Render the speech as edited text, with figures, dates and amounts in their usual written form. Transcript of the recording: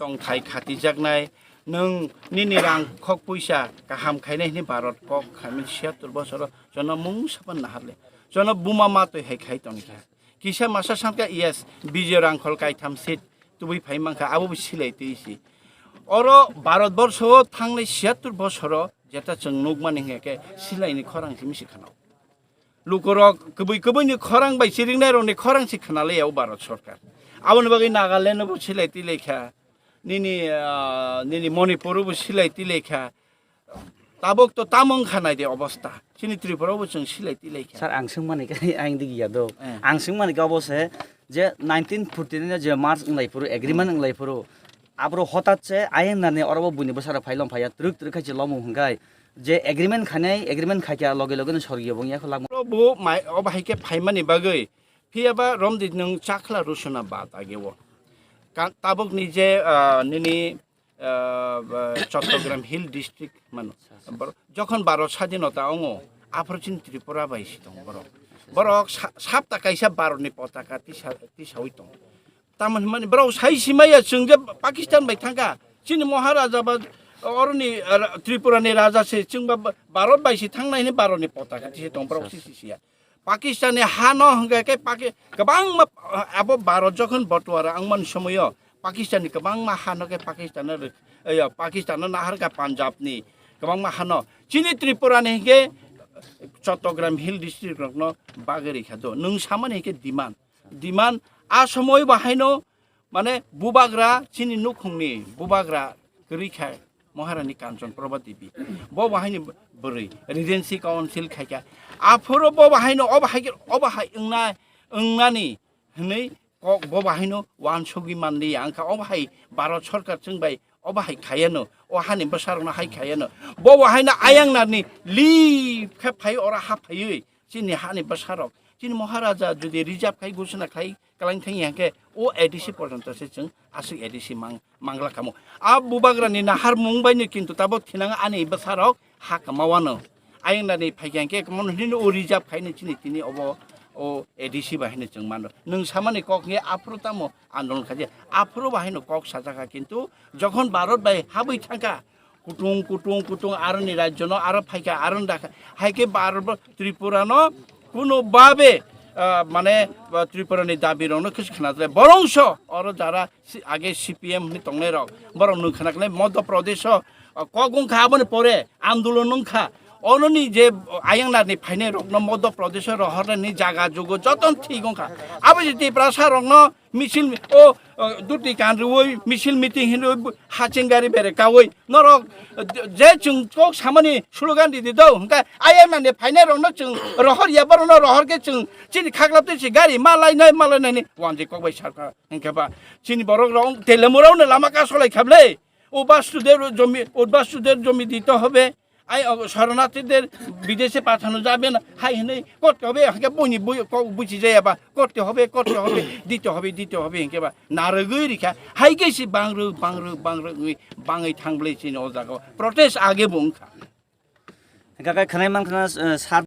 tongthai khatijaknai nung nini rang khok puisa kaham khainai ni Bharat kok khamin 76 বছর jono mung saban naharle jono buma matoi hai khai tongkha kisa masa samka yes bijay rang khol kai tham sit tubui phai mangkha abo silai teisi oro Bharat borsho thangnai 76 বছর jeta chung nugmani heke silai ni khorang simisi khanao lukorok kubui ni khorang bai siringnai roni khorang si khanale yau Bharat sarkar aboni bagai Nagaland bo silai ti lekha nini Manipur bo silai ti lekha tabok to tamong khanai de obostha chini Tripura bo chung silai ti lekha sir ang singmani kai ang digi yado ang singmani ka bose je 1949 je March nglai puru agreement nglai puru abro hotat che ayeng nane orobo buni bosara phailom phaya truk khai che lomu hungai je agreement khanai agreement khaikya loge loge sorgiyo bongya khola bo mai obahaike phaimani bagai phiaba romdi nung chakla rusuna bat agewo tabok ni je nini Chittagong hill district মানে যখন 12 স্বাধীনতা অঙ্গ আফরচিন ত্রিপুরা বাইছি দং বরক সাপটা কাইসা 12 নি পতাকা তিসাউই দং তামান মানে বরক সাইসিমায়া जोंजे Pakistan by থাকা চিনি মহারাজা বা অরনি ত্রিপুরানি রাজা সে जोंबा ভারত বাইছি থাংনাইনি 12 নি পতাকা তিসে দং বরক সিসিয়া পাকিস্তানি হানো হংগাকে গোবাং আবো ভারত যখন বটওয়ারা আংমান সময় Pakistan kabang mahano ke Pakistan nahar ka Punjab ni kabang mahano chini Tripura ni ke Chattogram Hill district no bagari khado nung samane ke demand a somoy bahaino mane bubagra chini nukhungni bubagra rikha Maharani Kanchan Prabha Devi bo bahaini buri Regency Council khaika aforo bo bahaino obahai 응나니 hne bo bahaino wan sogi manni angka obahai Bharat sarkar chungbai obahai khayano o hani basarna hai khayano bo bahaina ayang nani li phai ora ha phai chini hani basarok chini Maharaja jodi reserve khai gusna khai kalang thang yangke o ADC porjanta se chung asik ADC mangla kamo a bubagrani nahar mungbai ni kintu tabo thinanga ani basarok ha kamawano ayang nani phai yangke kamon hin o reserve khai ni chini tini obo o ADC bahine chung mano nung samani kok nge afro tamo andolon khaje afro bahino kok sajaka kintu jokhon Bharat bai habui thaka kutung aroni rajyo no aro phaika aron dakha haike Bharat Tripura no kuno babe মানে ত্রিপুরানি দাবি রং কিছু খানাতলে বরংশ or যারা আগে CPM নি তংলে rock বরং নু খানাকলে মধ্যপ্রদেশ কগুং খাবনে পরে আন্দোলন নংখা অননি যে আয়াংনানি ফাইনে রক মধ্যপ্রদেশ রহরনি জায়গা যোগ যতন ঠিকংখা আবে যে প্রাসা রং মিছিল ও দুটি কানরুই মিছিল মিটিং হিন হাচিংগারি বেরে কাওই নরক যে চুং কক সামানি স্লোগান দি দৌ হংকা আয়াংনানি ফাইনে রং চুং রহর ইয়াবার ন রহর কে চুং চিনি খাগলাতে সি গাড়ি মালাই নাই ওয়ানজে কক বাই সরকার হংকাবা চিনি বরক রং তেলেমুরাও না লামা কাসলাই খাবলে উদ্বাস্তুদের জমি দিতে হবে আই শরণার্থীদের বিদেশে পাঠানো যাবে না হাই হেনে করতে হবে হাকে বনি বুঝি যাইবা করতে হবে দিতে হবে হেঁকেবা নারগই রেখা হাই গেছি বাংরু বাঙাই থাংবলে চিনি ও জায়গা প্রটেস্ট আগে বুংখা খানাই মানখানা